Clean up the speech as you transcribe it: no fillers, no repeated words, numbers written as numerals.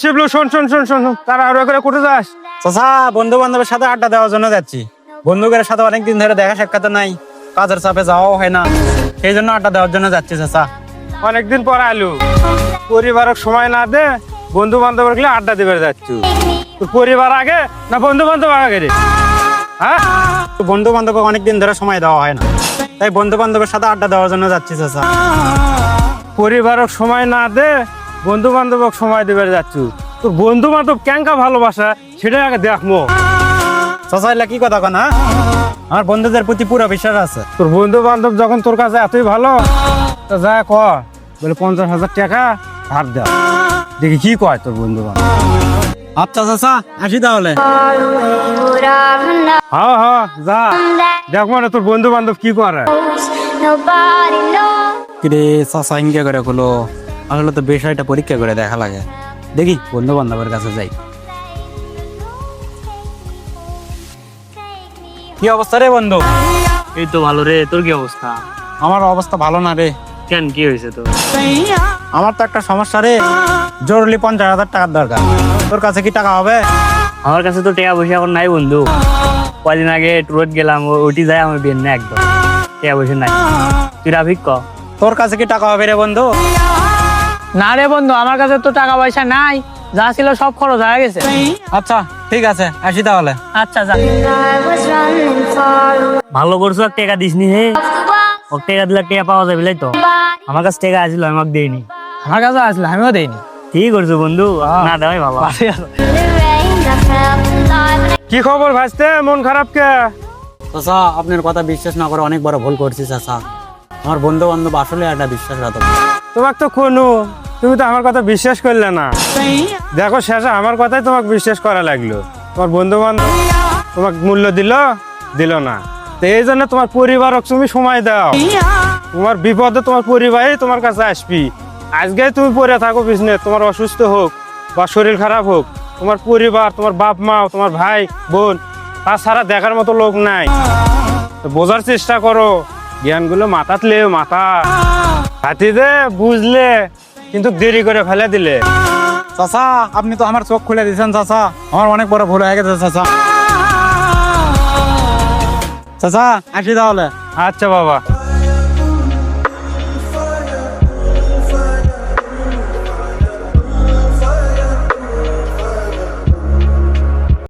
শিবলু শোন শোন শোন শোন শোন, তাড়াহুড়ো করে কোথায় যাস? চাচা বন্ধু বান্ধবের সাথে আড্ডা দেওয়ার জন্য যাচ্ছি। বন্ধুদের সাথে অনেকদিন ধরে দেখা সাক্ষাৎ নাই, কাজের চাপে যাওয়াও হয় না, সেই জন্য আড্ডা দেওয়ার জন্য যাচ্ছি চাচা। অনেকদিন পর আলু, পরিবারক সময় না দে বন্ধু বান্ধবের গুলো আড্ডা দিবে যাচ্ছু। তোর পরিবার আগে না বন্ধু বান্ধব আগে রে? হ্যাঁ, বন্ধু বান্ধব অনেকদিন ধরে সময় দেওয়া হয় না, তাই বন্ধু বান্ধবের সাথে আড্ডা দেওয়ার জন্য যাচ্ছি চাচা। পরিবারক সময় না দে বন্ধু বান্ধবক সময় দিবে যাচ্ছু। তোর বন্ধু বান্ধব ক্যাঙ্কা ভালোবাসা সেটা আগে দেখমো। চাচা এলা কি কথা কন? আমার বন্ধুদের প্রতি পুরো বিশ্বাস আছে। তোর বন্ধু বান্ধব যখন তোর কাছে এতই ভালো, তা যা ক বলে 50,000 টাকা ধার দেওয়া, দেখি কি কয় তোর বন্ধু বান্ধব। আচ্ছা চাচা আসি তাহলে। হ্যাঁ হ্যাঁ যা, দেখবো না তোর বন্ধু বান্ধব কি করে। কিরে চাচা ইনকে করে হলো, আসলে তো বিষয়টা পরীক্ষা করে দেখা লাগে। দেখি বন্ধু বান্ধবের কাছে যাই। কি অবস্থা রে বন্ধু? এই তো ভালো রে, তোর কি অবস্থা? আমার অবস্থা ভালো না রে। কেন, কি হয়েছে তোর? আমার তো একটা সমস্যা রে, জরুরি 50,000 টাকার দরকার। তোর কাছে কি টাকা হবে? আমার কাছে তো টাকা পয়সা এখন নাই বন্ধু। কয়দিন আগে ট্যুরত গেলাম, ওটি যায় আমার বের না, একদম টাকা পয়সা নাই। তুই রাফিক ক, তোর কাছে কি টাকা হবে রে বন্ধু? না রে বন্ধু, আমার কাছে তো টাকা পয়সা নাই, যা ছিল সব খরচ হয়ে গেছে। আচ্ছা ঠিক আছে আসি তাহলে। আচ্ছা যা। ভালো করছো, আর টাকা দিস নি হে। ও টাকা দিলে টাকা পাওয়া যাবে লাই তো। আমার কাছে টাকা আসলো, আমাকে দেয়নি। আমার কাছে আসলে আমিও দেইনি। ঠিক করছো বন্ধু, না দেওয়াই ভালো। কি খবর ভাইস্তে, মন খারাপ কে? চাচা আপনার কথা বিশ্বাস না করে অনেক বড় ভুল করছি চাচা। আমার বন্ধু বান্ধব আসলে একটা বিশ্বাসঘাতক। তোমাকে তো কোনো, তুমি তো আমার কথা বিশ্বাস করলে না। দেখো শেষে আমার কথাই তোমাকে বিশ্বাস করা লাগলো। তোমার বন্ধু বান্ধব তোমাকে মূল্য দিল না। তো এই জন্য তোমার পরিবারক তুমি সময় দাও। তোমার বিপদে তোমার পরিবারই তোমার কাছে আসবি। আজকে তুমি পড়ে থাকো পিছনে, তোমার অসুস্থ হোক বা শরীর খারাপ হোক, তোমার পরিবার, তোমার বাপ মা, তোমার ভাই বোন, তাছাড়া দেখার মতো লোক নাই। তো বোঝার চেষ্টা করো, জ্ঞানগুলো মাথাত লেও মাথা হাতি দে, বুঝলে কিন্তু দেরি করে ফেলে দিলে। চাচা আপনি তো আমার চোখ খুলে দিয়েছেন চাচা, আমার অনেক বড় ভুল হয়ে গেছে চাচা। চাচা আসি তাহলে। আচ্ছা বাবা।